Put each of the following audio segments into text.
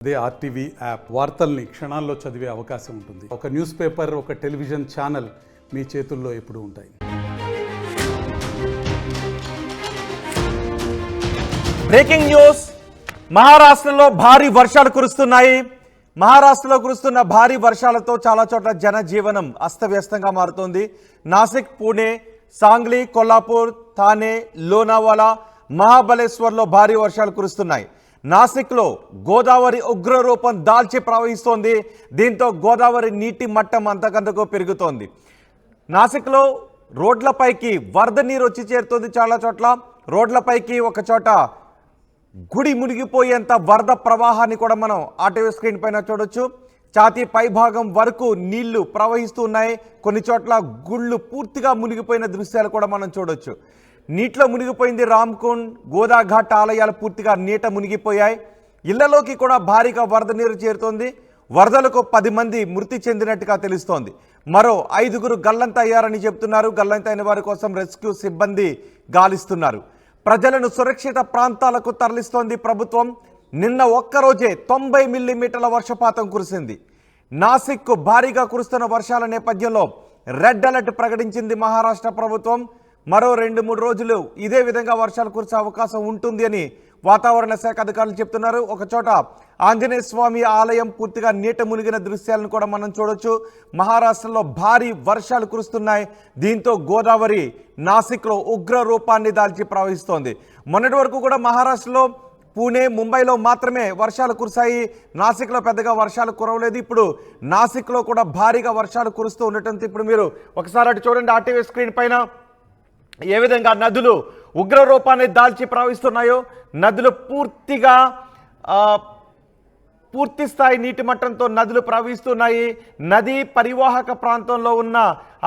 అదే RTV app వార్తల్ని క్షణాల్లో చదివే అవకాశం ఉంటుంది. ఒక న్యూస్ పేపర్, ఒక టెలివిజన్ ఛానల్ మీ చేతుల్లో ఎప్పుడూ ఉంటాయి. Breaking news. మహారాష్ట్రలో భారీ వర్షాలు కురుస్తున్నాయి. మహారాష్ట్రలో కురుస్తున్న భారీ వర్షాలతో చాలా చోట్ల జనజీవనం అస్తవ్యస్తంగా మారుతోంది. నాసిక్, పూణే, సాంగ్లీ, కొల్లాపూర్, థానే, లోనావాలా, మహాబలేశ్వర్లో భారీ వర్షాలు కురుస్తున్నాయి. నాసిక్లో గోదావరి ఉగ్రరూపం దాల్చి ప్రవహిస్తోంది. దీంతో గోదావరి నీటి మట్టం అంతకంతకు పెరుగుతోంది. నాసిక్లో రోడ్లపైకి వరద నీరు వచ్చి చేరుతోంది. చాలా చోట్ల రోడ్లపైకి ఒక చోట గుడి మునిగిపోయేంత వరద ప్రవాహాన్ని కూడా మనం ఆర్టీవీ స్క్రీన్ పైన చూడొచ్చు. ఛాతీ పై భాగం వరకు నీళ్లు ప్రవహిస్తూ ఉన్నాయి. కొన్ని చోట్ల గుళ్ళు పూర్తిగా మునిగిపోయిన దృశ్యాలు కూడా మనం చూడొచ్చు. నీటిలో మునిగిపోయింది రామ్కుండ్, గోదాఘాట్ ఆలయాలు పూర్తిగా నీట మునిగిపోయాయి. ఇళ్లలోకి కూడా భారీగా వరద నీరు చేరుతోంది. వరదలకు 10 మంది మృతి చెందినట్టుగా తెలుస్తోంది. మరో 5గురు గల్లంతయ్యారని చెబుతున్నారు. గల్లంతైన వారి కోసం రెస్క్యూ సిబ్బంది గాలిస్తున్నారు. ప్రజలను సురక్షిత ప్రాంతాలకు తరలిస్తోంది ప్రభుత్వం. నిన్న ఒక్కరోజే 90 మిల్లీమీటర్ల వర్షపాతం కురిసింది. నాసిక్కు భారీగా కురుస్తున్న వర్షాల నేపథ్యంలో రెడ్ అలర్ట్ ప్రకటించింది మహారాష్ట్ర ప్రభుత్వం. మరో 2-3 రోజులు ఇదే విధంగా వర్షాలు కురిసే అవకాశం ఉంటుంది అని వాతావరణ శాఖ అధికారులు చెప్తున్నారు. ఒకచోట ఆంజనేయ స్వామి ఆలయం పూర్తిగా నీట మునిగిన దృశ్యాలను కూడా మనం చూడొచ్చు. మహారాష్ట్రలో భారీ వర్షాలు కురుస్తున్నాయి. దీంతో గోదావరి నాసిక్లో ఉగ్ర రూపాన్ని దాల్చి ప్రవహిస్తోంది. మొన్నటి వరకు కూడా మహారాష్ట్రలో పూణే, ముంబైలో మాత్రమే వర్షాలు కురిశాయి. నాసిక్లో పెద్దగా వర్షాలు కురవలేదు. ఇప్పుడు నాసిక్లో కూడా భారీగా వర్షాలు కురుస్తూ ఉండటంతో ఇప్పుడు మీరు ఒకసారి అటు చూడండి ఆర్టీవీ స్క్రీన్ పైన ఏ విధంగా నదులు ఉగ్ర రూపాన్ని దాల్చి ప్రవహిస్తున్నాయో. నదులు పూర్తి స్థాయి నీటి మట్టంతో నదులు ప్రవహిస్తున్నాయి. నదీ పరివాహక ప్రాంతంలో ఉన్న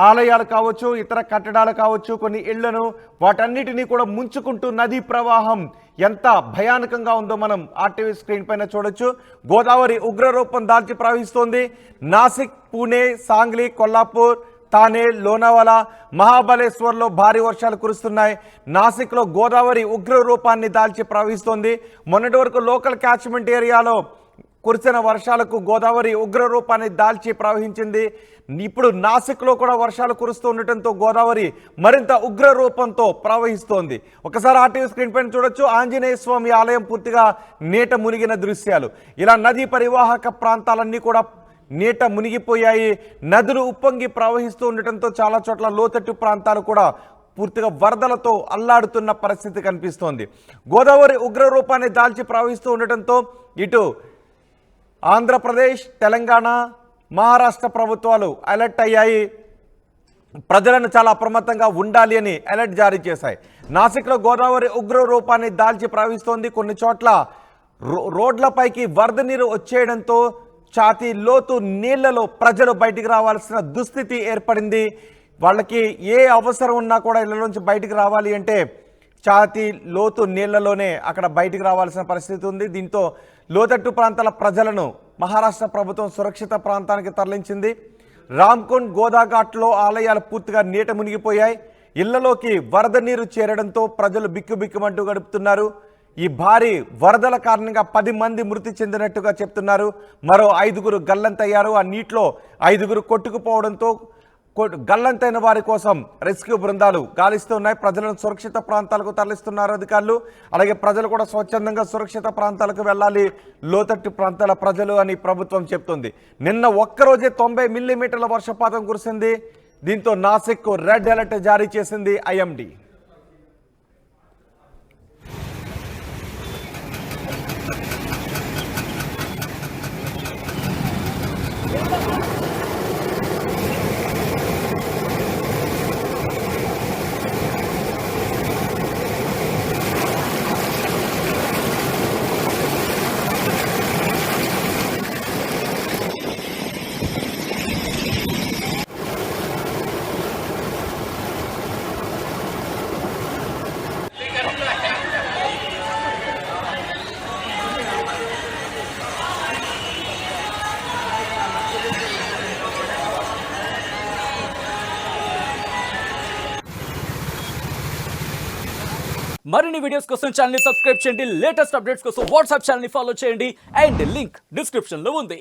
ఆలయాలు కావచ్చు, ఇతర కట్టడాలు కావచ్చు, కొన్ని ఇళ్లను వాటన్నిటినీ కూడా ముంచుకుంటూ నదీ ప్రవాహం ఎంత భయానకంగా ఉందో మనం ఆర్టీవీ స్క్రీన్ పైన చూడొచ్చు. గోదావరి ఉగ్రరూపం దాల్చి ప్రవహిస్తోంది. నాసిక్, పూణే, సాంగ్లీ, కొల్లాపూర్, థానే, లోనావాలా, మహాబలేశ్వర్లో భారీ వర్షాలు కురుస్తున్నాయి. నాసిక్లో గోదావరి ఉగ్ర రూపాన్ని దాల్చి ప్రవహిస్తోంది. మొన్నటి వరకు లోకల్ క్యాచ్మెంట్ ఏరియాలో కురిసిన వర్షాలకు గోదావరి ఉగ్ర రూపాన్ని దాల్చి ప్రవహించింది. ఇప్పుడు నాసిక్లో కూడా వర్షాలు కురుస్తూ ఉండటంతో గోదావరి మరింత ఉగ్ర రూపంతో ప్రవహిస్తోంది. ఒకసారి ఆర్టీవీ స్క్రీన్ పైన చూడొచ్చు. ఆంజనేయ స్వామి ఆలయం పూర్తిగా నీట మునిగిన దృశ్యాలు. ఇలా నదీ పరివాహక ప్రాంతాలన్నీ కూడా నీట మునిగిపోయాయి. నదులు ఉప్పొంగి ప్రవహిస్తూ ఉండటంతో చాలా చోట్ల లోతట్టు ప్రాంతాలు కూడా పూర్తిగా వరదలతో అల్లాడుతున్న పరిస్థితి కనిపిస్తోంది. గోదావరి ఉగ్ర రూపాన్ని దాల్చి ప్రవహిస్తూ ఉండటంతో ఇటు ఆంధ్రప్రదేశ్, తెలంగాణ, మహారాష్ట్ర ప్రభుత్వాలు అలర్ట్ అయ్యాయి. ప్రజలను చాలా అప్రమత్తంగా ఉండాలి అని అలర్ట్ జారీ చేశాయి. నాసిక్లో గోదావరి ఉగ్ర రూపాన్ని దాల్చి ప్రవహిస్తోంది. కొన్ని చోట్ల రోడ్లపైకి వరద నీరు వచ్చేయడంతో ఛాతీ లోతు నీళ్లలో ప్రజలు బయటికి రావాల్సిన దుస్థితి ఏర్పడింది. వాళ్ళకి ఏ అవసరం ఉన్నా కూడా ఇళ్ల నుంచి బయటికి రావాలి అంటే ఛాతీ లోతు నీళ్లలోనే అక్కడ బయటికి రావాల్సిన పరిస్థితి ఉంది. దీంతో లోతట్టు ప్రాంతాల ప్రజలను మహారాష్ట్ర ప్రభుత్వం సురక్షిత ప్రాంతానికి తరలించింది. రామ్కుండ్, గోదాఘాట్లో ఆలయాలు పూర్తిగా నీట మునిగిపోయాయి. ఇళ్లలోకి వరద నీరు చేరడంతో ప్రజలు బిక్కుబిక్కుమంటూ గడుపుతున్నారు. ఈ భారీ వరదల కారణంగా 10 మంది మృతి చెందినట్టుగా చెప్తున్నారు. మరో 5గురు గల్లంతయ్యారు. ఆ నీటిలో 5గురు కొట్టుకుపోవడంతో గల్లంతైన వారి కోసం రెస్క్యూ బృందాలు గాలిస్తున్నాయి. ప్రజలను సురక్షిత ప్రాంతాలకు తరలిస్తున్నారు అధికారులు. అలాగే ప్రజలు కూడా స్వచ్ఛందంగా సురక్షిత ప్రాంతాలకు వెళ్ళాలి, లోతట్టు ప్రాంతాల ప్రజలు అని ప్రభుత్వం చెప్తుంది. నిన్న ఒక్కరోజే 90 మిల్లీమీటర్ల వర్షపాతం కురిసింది. దీంతో నాసిక్ రెడ్ అలర్ట్ జారీ చేసింది ఐఎండీ. మరిన్ని వీడియోస్ కోసం ఛానల్ ని సబ్స్క్రైబ్ చేయండి, లేటెస్ట్ అప్డేట్స్ కోసం వాట్సాప్ ఛానల్ ని ఫాలో చేయండి అండ్ లింక్ డిస్క్రిప్షన్ లో ఉంది.